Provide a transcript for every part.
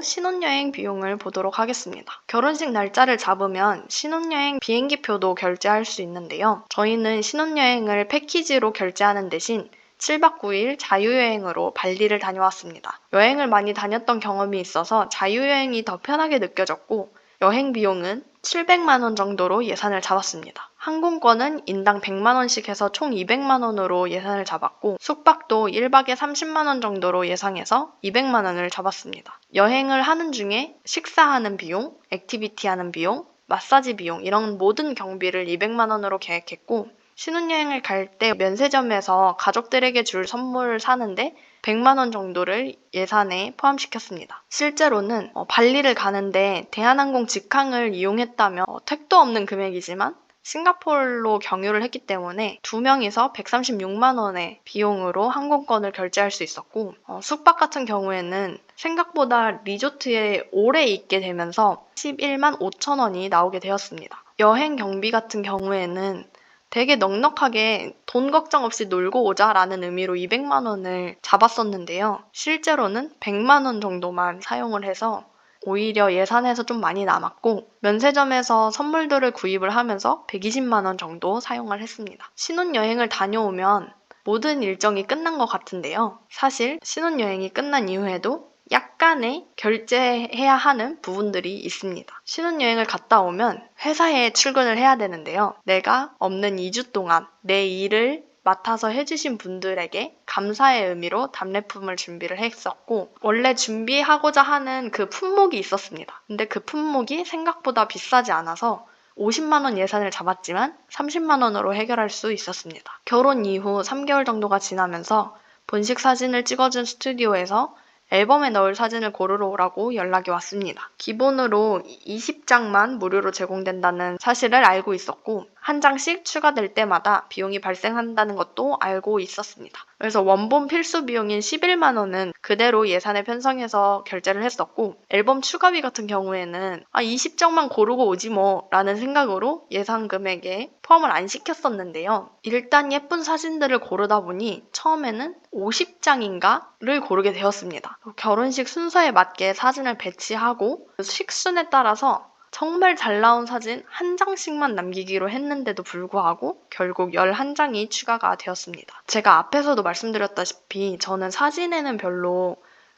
신혼여행 비용을 보도록 하겠습니다. 결혼식 날짜를 잡으면 신혼여행 비행기표도 결제할 수 있는데요. 저희는 신혼여행을 패키지로 결제하는 대신 7박 9일 자유여행으로 발리를 다녀왔습니다. 여행을 많이 다녔던 경험이 있어서 자유여행이 더 편하게 느껴졌고 여행 비용은 700만 원 정도로 예산을 잡았습니다. 항공권은 인당 100만 원씩 해서 총 200만 원으로 예산을 잡았고 숙박도 1박에 30만 원 정도로 예상해서 200만 원을 잡았습니다. 여행을 하는 중에 식사하는 비용, 액티비티 하는 비용, 마사지 비용 이런 모든 경비를 200만 원으로 계획했고 신혼여행을 갈 때 면세점에서 가족들에게 줄 선물 사는데 100만 원 정도를 예산에 포함시켰습니다. 실제로는 발리를 가는데 대한항공 직항을 이용했다면 택도 없는 금액이지만 싱가포르로 경유를 했기 때문에 2명이서 136만 원의 비용으로 항공권을 결제할 수 있었고 숙박 같은 경우에는 생각보다 리조트에 오래 있게 되면서 11만 5천 원이 나오게 되었습니다. 여행 경비 같은 경우에는 되게 넉넉하게 돈 걱정 없이 놀고 오자라는 의미로 200만 원을 잡았었는데요. 실제로는 100만 원 정도만 사용을 해서 오히려 예산에서 좀 많이 남았고 면세점에서 선물들을 구입을 하면서 120만 원 정도 사용을 했습니다. 신혼여행을 다녀오면 모든 일정이 끝난 것 같은데요. 사실 신혼여행이 끝난 이후에도 약간의 결제해야 하는 부분들이 있습니다. 신혼여행을 갔다 오면 회사에 출근을 해야 되는데요. 내가 없는 2주 동안 내 일을 맡아서 해주신 분들에게 감사의 의미로 답례품을 준비를 했었고 원래 준비하고자 하는 그 품목이 있었습니다. 근데 그 품목이 생각보다 비싸지 않아서 50만 원 예산을 잡았지만 30만 원으로 해결할 수 있었습니다. 결혼 이후 3개월 정도가 지나면서 본식 사진을 찍어준 스튜디오에서 앨범에 넣을 사진을 고르러 오라고 연락이 왔습니다. 기본으로 20장만 무료로 제공된다는 사실을 알고 있었고 한 장씩 추가될 때마다 비용이 발생한다는 것도 알고 있었습니다. 그래서 원본 필수 비용인 11만 원은 그대로 예산에 편성해서 결제를 했었고 앨범 추가비 같은 경우에는 20장만 고르고 오지 뭐 라는 생각으로 예산 금액에 포함을 안 시켰었는데요. 일단 예쁜 사진들을 고르다 보니 처음에는 50장인가를 고르게 되었습니다. 결혼식 순서에 맞게 사진을 배치하고 식순에 따라서 정말 잘 나온 사진 한 장씩만 남기기로 했는데도 불구하고 결국 11장이 추가가 되었습니다. 제가 앞에서도 말씀드렸다시피 저는 사진에는 별로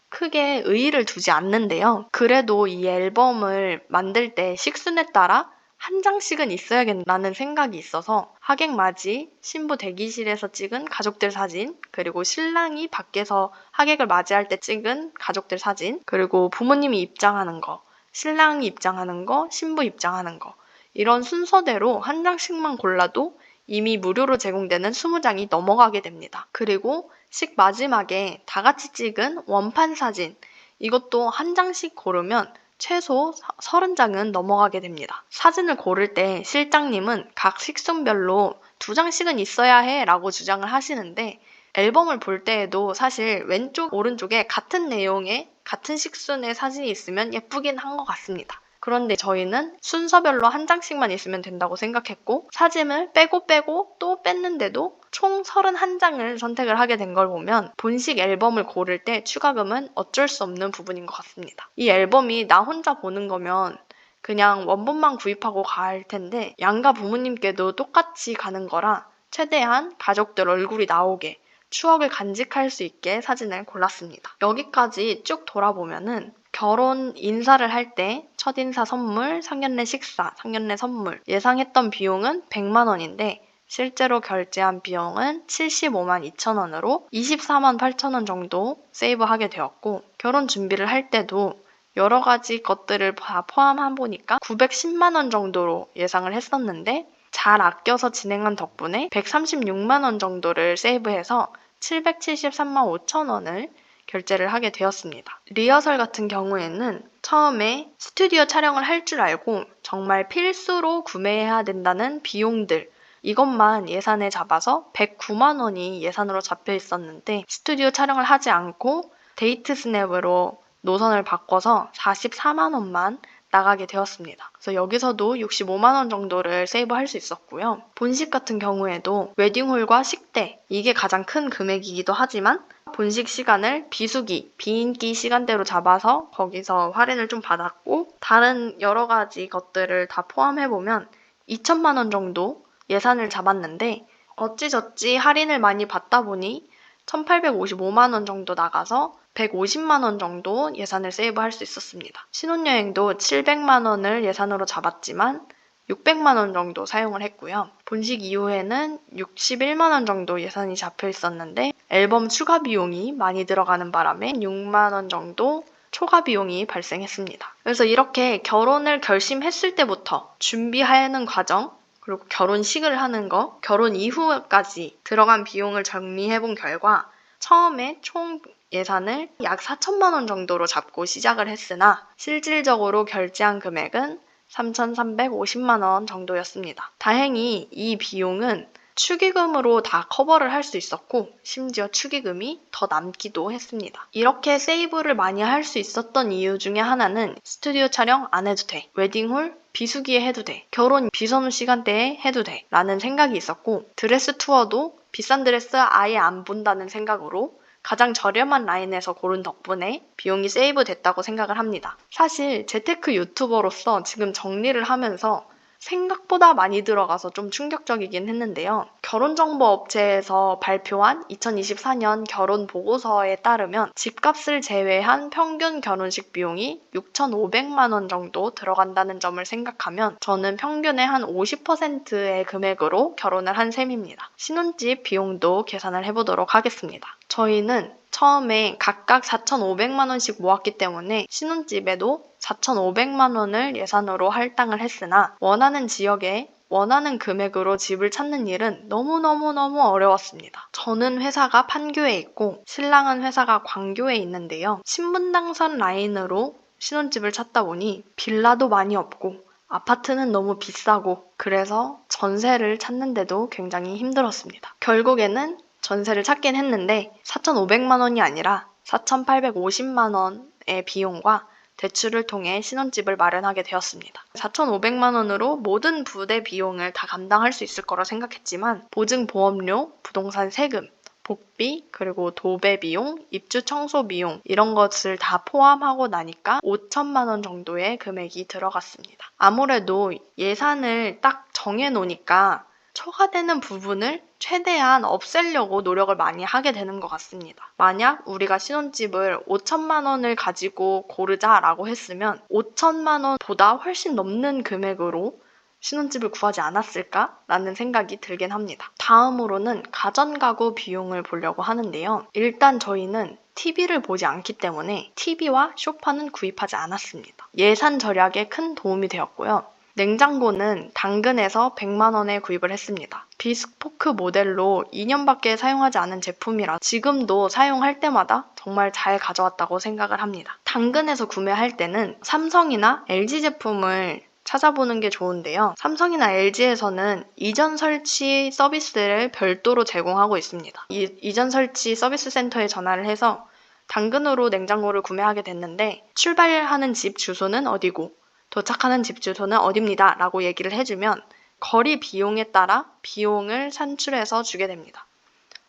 크게 의의를 두지 않는데요. 그래도 이 앨범을 만들 때 식순에 따라 한 장씩은 있어야겠다는 생각이 있어서 하객 맞이, 신부 대기실에서 찍은 가족들 사진, 그리고 신랑이 밖에서 하객을 맞이할 때 찍은 가족들 사진, 그리고 부모님이 입장하는 거, 신랑이 입장하는 거, 신부 입장하는 거 이런 순서대로 한 장씩만 골라도 이미 무료로 제공되는 20장이 넘어가게 됩니다. 그리고 식 마지막에 다 같이 찍은 원판 사진 이것도 한 장씩 고르면 최소 30장은 넘어가게 됩니다. 사진을 고를 때 실장님은 각 식순별로 2장씩은 있어야 해 라고 주장을 하시는데 앨범을 볼 때에도 사실 왼쪽 오른쪽에 같은 내용의 같은 식순의 사진이 있으면 예쁘긴 한 것 같습니다. 그런데 저희는 순서별로 한 장씩만 있으면 된다고 생각했고 사진을 빼고 또 뺐는데도 총 31장을 선택을 하게 된 걸 보면 본식 앨범을 고를 때 추가금은 어쩔 수 없는 부분인 것 같습니다. 이 앨범이 나 혼자 보는 거면 그냥 원본만 구입하고 갈 텐데 양가 부모님께도 똑같이 가는 거라 최대한 가족들 얼굴이 나오게 추억을 간직할 수 있게 사진을 골랐습니다. 여기까지 쭉 돌아보면은 결혼 인사를 할 때 첫인사 선물, 상견례 식사, 상견례 선물 예상했던 비용은 100만 원인데 실제로 결제한 비용은 75만 2천 원으로 24만 8천 원 정도 세이브하게 되었고 결혼 준비를 할 때도 여러 가지 것들을 다 포함해 보니까 910만 원 정도로 예상을 했었는데 잘 아껴서 진행한 덕분에 136만 원 정도를 세이브해서 773만 5천 원을 결제를 하게 되었습니다. 리허설 같은 경우에는 처음에 스튜디오 촬영을 할 줄 알고 정말 필수로 구매해야 된다는 비용들 이것만 예산에 잡아서 109만 원이 예산으로 잡혀 있었는데 스튜디오 촬영을 하지 않고 데이트 스냅으로 노선을 바꿔서 44만 원만 나가게 되었습니다. 그래서 여기서도 65만 원 정도를 세이브할 수 있었고요. 본식 같은 경우에도 웨딩홀과 식대 이게 가장 큰 금액이기도 하지만 본식 시간을 비수기, 비인기 시간대로 잡아서 거기서 할인을 좀 받았고 다른 여러 가지 것들을 다 포함해보면 2천만 원 정도 예산을 잡았는데 어찌저찌 할인을 많이 받다 보니 1,855만 원 정도 나가서 150만 원 정도 예산을 세이브할 수 있었습니다. 신혼여행도 700만 원을 예산으로 잡았지만 600만 원 정도 사용을 했고요. 본식 이후에는 61만 원 정도 예산이 잡혀 있었는데 앨범 추가 비용이 많이 들어가는 바람에 6만 원 정도 초과 비용이 발생했습니다. 그래서 이렇게 결혼을 결심했을 때부터 준비하는 과정, 그리고 결혼식을 하는 거, 결혼 이후까지 들어간 비용을 정리해 본 결과 처음에 총 예산을 약 4천만 원 정도로 잡고 시작을 했으나 실질적으로 결제한 금액은 3,350만 원 정도였습니다. 다행히 이 비용은 축의금으로 다 커버를 할 수 있었고 심지어 축의금이 더 남기도 했습니다. 이렇게 세이브를 많이 할 수 있었던 이유 중에 하나는 스튜디오 촬영 안 해도 돼, 웨딩홀 비수기에 해도 돼, 결혼 비선호 시간대에 해도 돼 라는 생각이 있었고 드레스 투어도 비싼 드레스 아예 안 본다는 생각으로 가장 저렴한 라인에서 고른 덕분에 비용이 세이브 됐다고 생각을 합니다. 사실 재테크 유튜버로서 지금 정리를 하면서 생각보다 많이 들어가서 좀 충격적이긴 했는데요. 결혼정보업체에서 발표한 2024년 결혼보고서에 따르면 집값을 제외한 평균 결혼식 비용이 6,500만 원 정도 들어간다는 점을 생각하면 저는 평균의 한 50%의 금액으로 결혼을 한 셈입니다. 신혼집 비용도 계산을 해보도록 하겠습니다. 저희는 처음에 각각 4,500만 원씩 모았기 때문에 신혼집에도 4,500만 원을 예산으로 할당을 했으나 원하는 지역에 원하는 금액으로 집을 찾는 일은 너무너무너무 어려웠습니다. 저는 회사가 판교에 있고 신랑은 회사가 광교에 있는데요. 신분당선 라인으로 신혼집을 찾다 보니 빌라도 많이 없고 아파트는 너무 비싸고 그래서 전세를 찾는데도 굉장히 힘들었습니다. 결국에는 전세를 찾긴 했는데 4,500만 원이 아니라 4,850만 원의 비용과 대출을 통해 신혼집을 마련하게 되었습니다. 4,500만 원으로 모든 부대 비용을 다 감당할 수 있을 거라 생각했지만 보증보험료, 부동산 세금, 복비, 그리고 도배 비용, 입주 청소 비용 이런 것을 다 포함하고 나니까 5천만 원 정도의 금액이 들어갔습니다. 아무래도 예산을 딱 정해놓으니까 초과되는 부분을 최대한 없애려고 노력을 많이 하게 되는 것 같습니다. 만약 우리가 신혼집을 5천만 원을 가지고 고르자라고 했으면 5천만 원보다 훨씬 넘는 금액으로 신혼집을 구하지 않았을까라는 생각이 들긴 합니다. 다음으로는 가전가구 비용을 보려고 하는데요. 일단 저희는 TV를 보지 않기 때문에 TV와 소파는 구입하지 않았습니다. 예산 절약에 큰 도움이 되었고요. 냉장고는 당근에서 100만 원에 구입을 했습니다. 비스포크 모델로 2년밖에 사용하지 않은 제품이라 지금도 사용할 때마다 정말 잘 가져왔다고 생각을 합니다. 당근에서 구매할 때는 삼성이나 LG 제품을 찾아보는 게 좋은데요. 삼성이나 LG에서는 이전 설치 서비스를 별도로 제공하고 있습니다. 이전 설치 서비스 센터에 전화를 해서 당근으로 냉장고를 구매하게 됐는데 출발하는 집 주소는 어디고 도착하는 집 주소는 어딥니다 라고 얘기를 해주면 거리 비용에 따라 비용을 산출해서 주게 됩니다.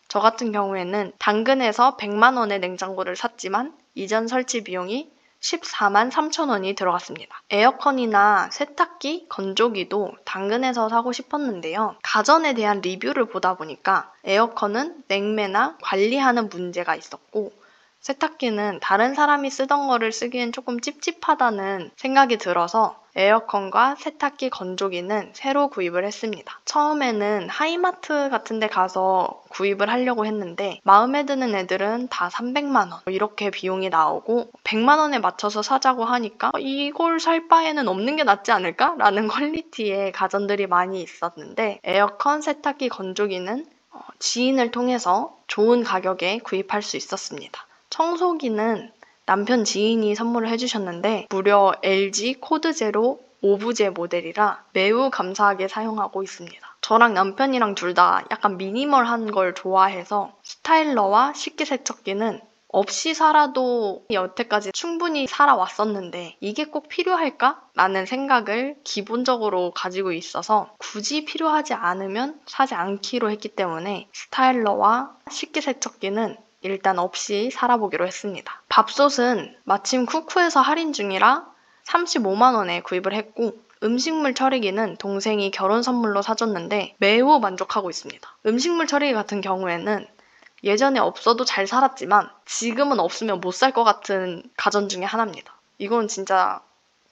저 같은 경우에는 당근에서 100만 원의 냉장고를 샀지만 이전 설치 비용이 14만 3천 원이 들어갔습니다. 에어컨이나 세탁기, 건조기도 당근에서 사고 싶었는데요. 가전에 대한 리뷰를 보다 보니까 에어컨은 냉매나 관리하는 문제가 있었고 세탁기는 다른 사람이 쓰던 거를 쓰기엔 조금 찝찝하다는 생각이 들어서 에어컨과 세탁기, 건조기는 새로 구입을 했습니다. 처음에는 하이마트 같은 데 가서 구입을 하려고 했는데 마음에 드는 애들은 다 300만 원 이렇게 비용이 나오고 100만 원에 맞춰서 사자고 하니까 이걸 살 바에는 없는 게 낫지 않을까? 라는 퀄리티의 가전들이 많이 있었는데 에어컨, 세탁기, 건조기는 지인을 통해서 좋은 가격에 구입할 수 있었습니다. 청소기는 남편 지인이 선물을 해주셨는데 무려 LG 코드제로 오브제 모델이라 매우 감사하게 사용하고 있습니다. 저랑 남편이랑 둘 다 약간 미니멀한 걸 좋아해서 스타일러와 식기세척기는 없이 살아도 여태까지 충분히 살아왔었는데 이게 꼭 필요할까? 라는 생각을 기본적으로 가지고 있어서 굳이 필요하지 않으면 사지 않기로 했기 때문에 스타일러와 식기세척기는 일단 없이 살아보기로 했습니다. 밥솥은 마침 쿠쿠에서 할인 중이라 35만 원에 구입을 했고 음식물 처리기는 동생이 결혼 선물로 사줬는데 매우 만족하고 있습니다. 음식물 처리기 같은 경우에는 예전에 없어도 잘 살았지만 지금은 없으면 못 살 것 같은 가전 중에 하나입니다. 이건 진짜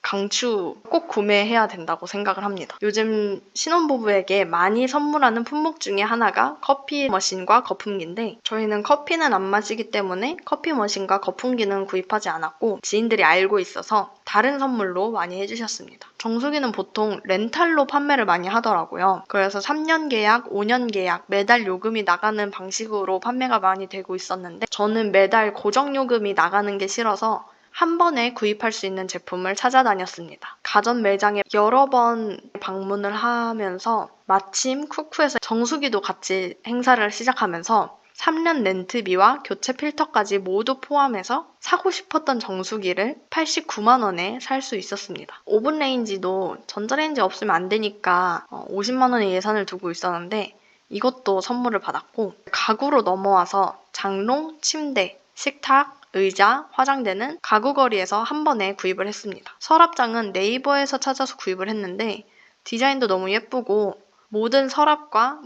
강추 꼭 구매해야 된다고 생각을 합니다. 요즘 신혼부부에게 많이 선물하는 품목 중에 하나가 커피 머신과 거품기인데 저희는 커피는 안 마시기 때문에 커피 머신과 거품기는 구입하지 않았고 지인들이 알고 있어서 다른 선물로 많이 해주셨습니다. 정수기는 보통 렌탈로 판매를 많이 하더라고요. 그래서 3년 계약, 5년 계약, 매달 요금이 나가는 방식으로 판매가 많이 되고 있었는데 저는 매달 고정 요금이 나가는 게 싫어서 한 번에 구입할 수 있는 제품을 찾아다녔습니다. 가전 매장에 여러 번 방문을 하면서 마침 쿠쿠에서 정수기도 같이 행사를 시작하면서 3년 렌트비와 교체 필터까지 모두 포함해서 사고 싶었던 정수기를 89만 원에 살 수 있었습니다. 오븐 레인지도 전자레인지 없으면 안 되니까 50만 원의 예산을 두고 있었는데 이것도 선물을 받았고 가구로 넘어와서 장롱, 침대, 식탁, 의자, 화장대는 가구거리에서 한 번에 구입을 했습니다. 서랍장은 네이버에서 찾아서 구입을 했는데 디자인도 너무 예쁘고 모든 서랍과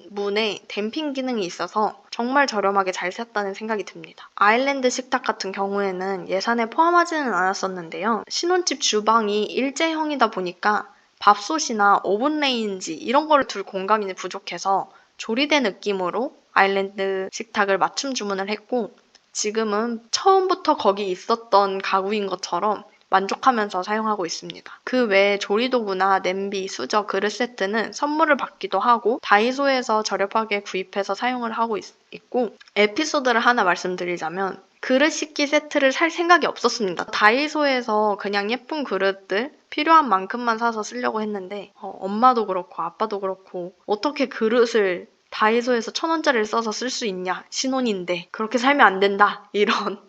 문에 댐핑 기능이 있어서 정말 저렴하게 잘 샀다는 생각이 듭니다. 아일랜드 식탁 같은 경우에는 예산에 포함하지는 않았었는데요. 신혼집 주방이 일제형이다 보니까 밥솥이나 오븐 레인지 이런 거를 둘 공간이 부족해서 조리대 느낌으로 아일랜드 식탁을 맞춤 주문을 했고 지금은 처음부터 거기 있었던 가구인 것처럼 만족하면서 사용하고 있습니다. 그 외에 조리도구나 냄비, 수저, 그릇 세트는 선물을 받기도 하고 다이소에서 저렴하게 구입해서 사용을 하고 있고 에피소드를 하나 말씀드리자면 그릇 씻기 세트를 살 생각이 없었습니다. 다이소에서 그냥 예쁜 그릇들 필요한 만큼만 사서 쓰려고 했는데 엄마도 그렇고 아빠도 그렇고 어떻게 그릇을 다이소에서 1,000원짜리를 써서 쓸 수 있냐? 신혼인데 그렇게 살면 안 된다. 이런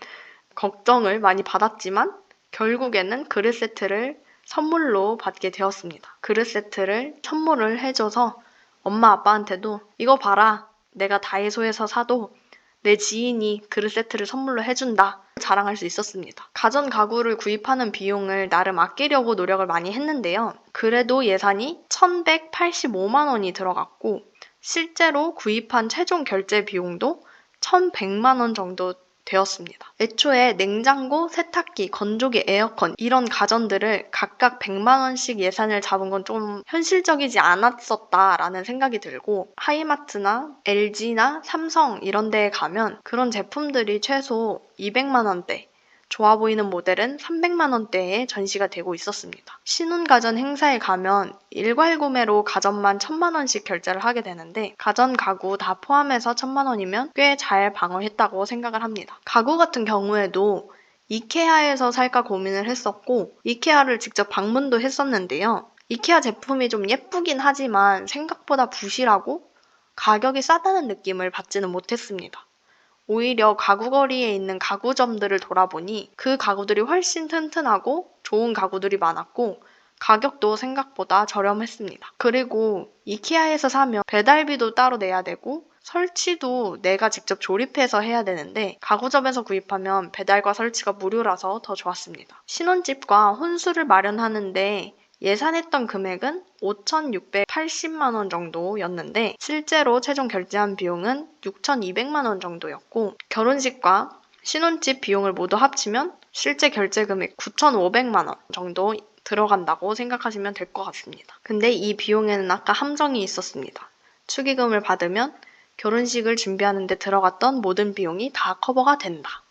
걱정을 많이 받았지만 결국에는 그릇 세트를 선물로 받게 되었습니다. 그릇 세트를 선물을 해줘서 엄마 아빠한테도 이거 봐라. 내가 다이소에서 사도 내 지인이 그릇 세트를 선물로 해준다. 자랑할 수 있었습니다. 가전 가구를 구입하는 비용을 나름 아끼려고 노력을 많이 했는데요. 그래도 예산이 1,185만 원이 들어갔고 실제로 구입한 최종 결제 비용도 1,100만 원 정도 되었습니다. 애초에 냉장고, 세탁기, 건조기, 에어컨 이런 가전들을 각각 100만 원씩 예산을 잡은 건 좀 현실적이지 않았었다라는 생각이 들고 하이마트나 LG나 삼성 이런 데에 가면 그런 제품들이 최소 200만 원대 좋아 보이는 모델은 300만 원대에 전시가 되고 있었습니다. 신혼가전 행사에 가면 일괄 구매로 가전만 1,000만 원씩 결제를 하게 되는데 가전 가구 다 포함해서 1,000만 원이면 꽤 잘 방어했다고 생각을 합니다. 가구 같은 경우에도 이케아에서 살까 고민을 했었고 이케아를 직접 방문도 했었는데요. 이케아 제품이 좀 예쁘긴 하지만 생각보다 부실하고 가격이 싸다는 느낌을 받지는 못했습니다. 오히려 가구거리에 있는 가구점들을 돌아보니 그 가구들이 훨씬 튼튼하고 좋은 가구들이 많았고 가격도 생각보다 저렴했습니다. 그리고 이케아에서 사면 배달비도 따로 내야 되고 설치도 내가 직접 조립해서 해야 되는데 가구점에서 구입하면 배달과 설치가 무료라서 더 좋았습니다. 신혼집과 혼수를 마련하는데 예산했던 금액은 5,680만 원 정도였는데 실제로 최종 결제한 비용은 6,200만 원 정도였고 결혼식과 신혼집 비용을 모두 합치면 실제 결제 금액 9,500만 원 정도 들어간다고 생각하시면 될 것 같습니다. 근데 이 비용에는 아까 함정이 있었습니다. 축의금을 받으면 결혼식을 준비하는 데 들어갔던 모든 비용이 다 커버가 된다.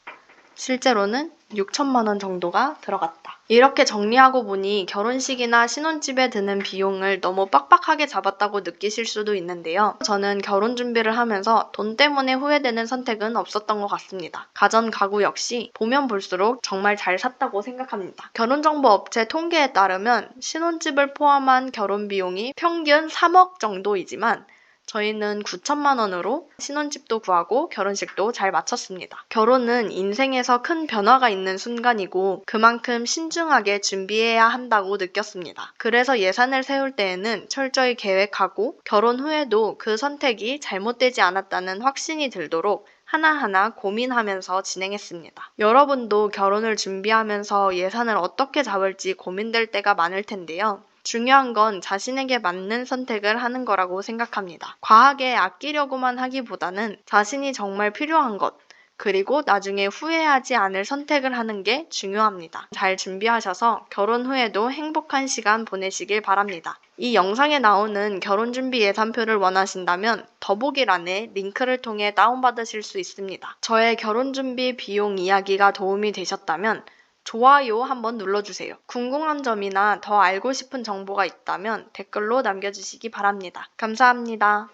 실제로는 6천만 원 정도가 들어갔다. 이렇게 정리하고 보니 결혼식이나 신혼집에 드는 비용을 너무 빡빡하게 잡았다고 느끼실 수도 있는데요. 저는 결혼 준비를 하면서 돈 때문에 후회되는 선택은 없었던 것 같습니다. 가전 가구 역시 보면 볼수록 정말 잘 샀다고 생각합니다. 결혼정보업체 통계에 따르면 신혼집을 포함한 결혼 비용이 평균 3억 정도이지만 저희는 9천만 원으로 신혼집도 구하고 결혼식도 잘 마쳤습니다. 결혼은 인생에서 큰 변화가 있는 순간이고 그만큼 신중하게 준비해야 한다고 느꼈습니다. 그래서 예산을 세울 때에는 철저히 계획하고 결혼 후에도 그 선택이 잘못되지 않았다는 확신이 들도록 하나하나 고민하면서 진행했습니다. 여러분도 결혼을 준비하면서 예산을 어떻게 잡을지 고민될 때가 많을 텐데요. 중요한 건 자신에게 맞는 선택을 하는 거라고 생각합니다. 과하게 아끼려고만 하기보다는 자신이 정말 필요한 것, 그리고 나중에 후회하지 않을 선택을 하는 게 중요합니다. 잘 준비하셔서 결혼 후에도 행복한 시간 보내시길 바랍니다. 이 영상에 나오는 결혼준비 예산표를 원하신다면 더보기란에 링크를 통해 다운받으실 수 있습니다. 저의 결혼준비 비용 이야기가 도움이 되셨다면 좋아요 한번 눌러주세요. 궁금한 점이나 더 알고 싶은 정보가 있다면 댓글로 남겨주시기 바랍니다. 감사합니다.